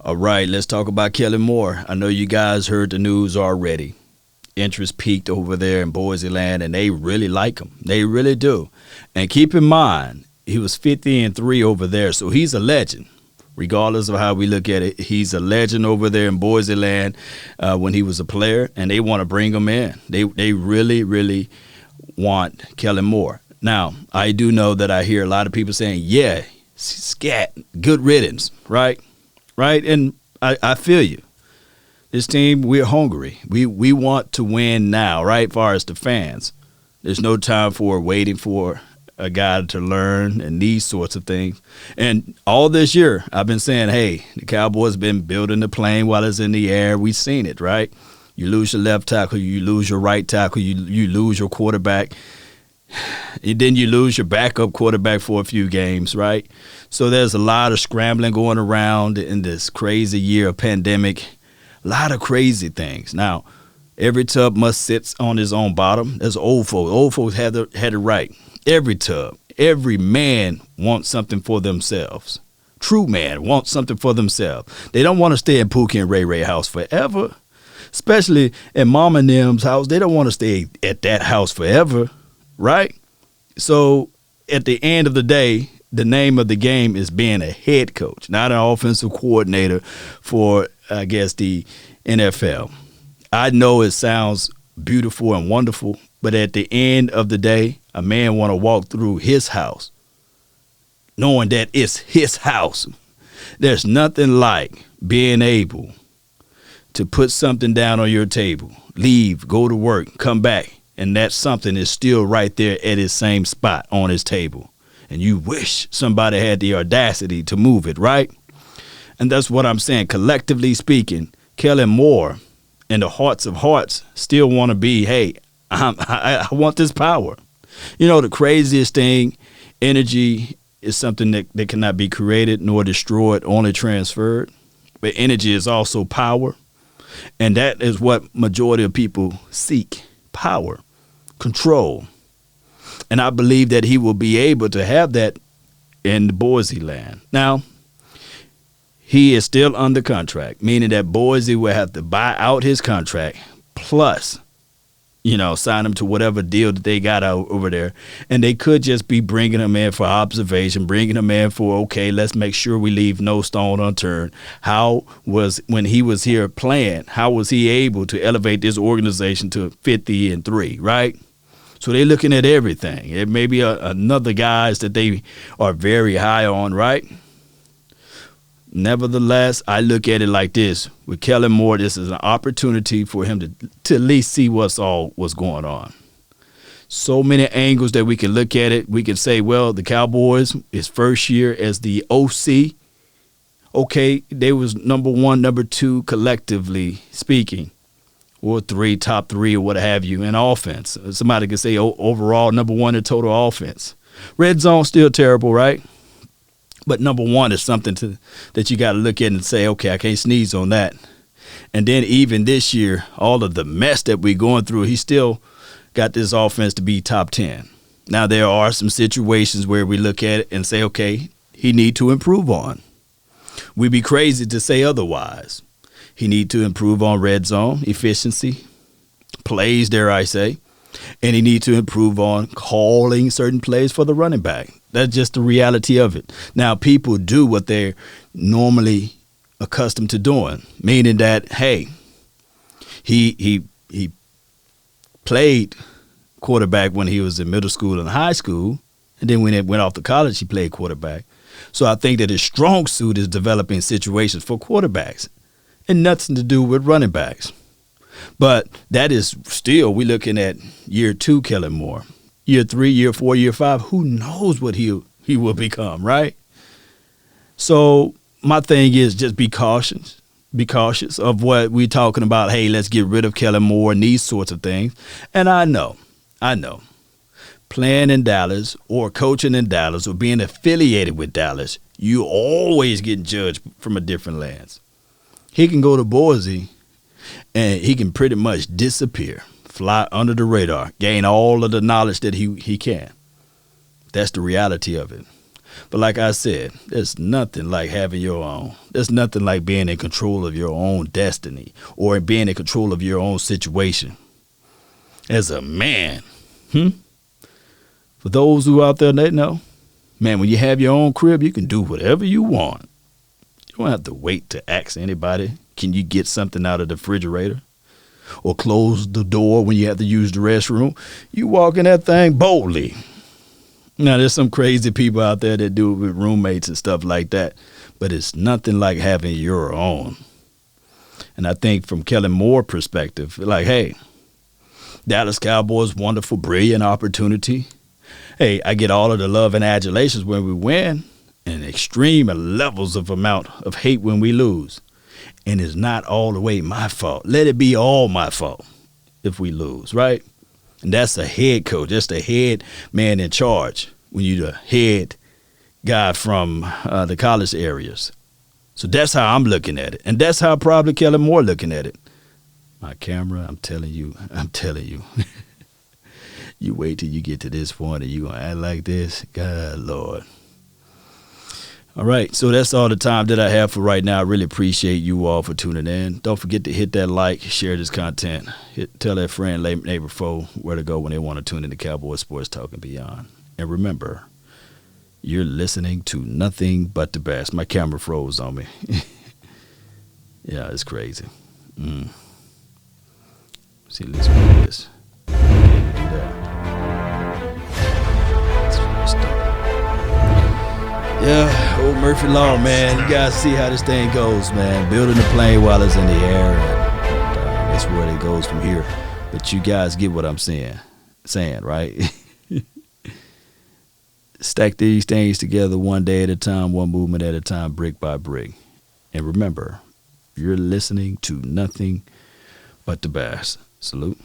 All right, let's talk about Kellen Moore. I know you guys heard the news already. Interest peaked over there in Boise land, and they really like him. They really do. And keep in mind, he was 50-3 over there, so he's a legend. Regardless of how we look at it, he's a legend over there in Boise land when he was a player, and they want to bring him in. They really, really want Kellen Moore. Now, I do know that I hear a lot of people saying, yeah, scat, good riddance, right? Right? And I feel you. This team, we're hungry. We want to win now, right, as far as the fans. There's no time for waiting for a guy to learn and these sorts of things. And all this year, I've been saying, hey, the Cowboys been building the plane while it's in the air. We've seen it, right? You lose your left tackle, you lose your right tackle, you lose your quarterback. And then you lose your backup quarterback for a few games, right? So there's a lot of scrambling going around in this crazy year of pandemic. A lot of crazy things. Now, every tub must sit on his own bottom. There's old folks. Old folks had it right. Every tub, every man wants something for themselves. True man wants something for themselves. They don't want to stay in Pookie and Ray Ray house forever. Especially in Mama and them's house. They don't want to stay at that house forever. Right? So at the end of the day, the name of the game is being a head coach, not an offensive coordinator for, I guess, the NFL. I know it sounds beautiful and wonderful, but at the end of the day, a man want to walk through his house knowing that it's his house. There's nothing like being able to put something down on your table, leave, go to work, come back, and that something is still right there at his same spot on his table. And you wish somebody had the audacity to move it, right? And that's what I'm saying. Collectively speaking, Kellen Moore, in the hearts of hearts, still want to be, hey, I want this power. You know, the craziest thing, energy is something that cannot be created nor destroyed, only transferred. But energy is also power. And that is what majority of people seek, power, control. And I believe that he will be able to have that in the Boise land. Now, he is still under contract, meaning that Boise will have to buy out his contract plus, sign him to whatever deal that they got out over there. And they could just be bringing him in for observation, bringing him in for, okay, let's make sure we leave no stone unturned. When he was here playing, how was he able to elevate this organization to 50-3, right? So they're looking at everything. It may be another guys that they are very high on, right? Nevertheless, I look at it like this. With Kellen Moore, this is an opportunity for him to at least see what's going on. So many angles that we can look at it. We can say, well, the Cowboys, his first year as the OC, okay, they was number one, number two, collectively speaking, or top three, or what have you, in offense. Somebody could say overall number one in total offense. Red zone still terrible, right? But number one is something that you got to look at and say, okay, I can't sneeze on that. And then even this year, all of the mess that we're going through, he still got this offense to be top 10. Now, there are some situations where we look at it and say, okay, he need to improve on. We'd be crazy to say otherwise. He need to improve on red zone efficiency, plays, dare I say, and he need to improve on calling certain plays for the running back. That's just the reality of it. Now, people do what they're normally accustomed to doing, meaning that, hey, he played quarterback when he was in middle school and high school, and then when it went off to college, he played quarterback. So I think that his strong suit is developing situations for quarterbacks and nothing to do with running backs. But that is still, we're looking at year 2 Kellen Moore. Year 3, year 4, year 5, who knows what he will become, right? So my thing is just be cautious. Be cautious of what we're talking about. Hey, let's get rid of Kellen Moore and these sorts of things. And I know, playing in Dallas or coaching in Dallas or being affiliated with Dallas, you always get judged from a different lens. He can go to Boise and he can pretty much disappear, fly under the radar, gain all of the knowledge that he can. That's the reality of it. But like I said, there's nothing like having your own. There's nothing like being in control of your own destiny or being in control of your own situation. As a man, for those who out there that know, man, when you have your own crib, you can do whatever you want. You don't have to wait to ask anybody, can you get something out of the refrigerator? Or close the door when you have to use the restroom. You walk in that thing boldly. Now, there's some crazy people out there that do it with roommates and stuff like that, but it's nothing like having your own. And I think from Kellen Moore perspective, like, hey, Dallas Cowboys, wonderful, brilliant opportunity. Hey, I get all of the love and adulations when we win and extreme levels of amount of hate when we lose. And it's not all the way my fault. Let it be all my fault if we lose, right? And that's a head coach. That's the head man in charge when you're the head guy from the college areas. So that's how I'm looking at it. And that's how probably Kellen Moore looking at it. My camera, I'm telling you. You wait till you get to this point and you're going to act like this. God, Lord. All right, so that's all the time that I have for right now. I really appreciate you all for tuning in. Don't forget to hit that like, share this content. Tell that friend, neighbor, foe where to go when they want to tune into Cowboy Sports Talk and beyond. And remember, you're listening to nothing but the best. My camera froze on me. Yeah, it's crazy. See, let's do this. Do that. Yeah, old Murphy Law, man. You guys see how this thing goes, man. Building the plane while it's in the air, and that's where it goes from here. But you guys get what I'm saying, right? Stack these things together one day at a time, one movement at a time, brick by brick. And remember, you're listening to nothing but the best. Salute.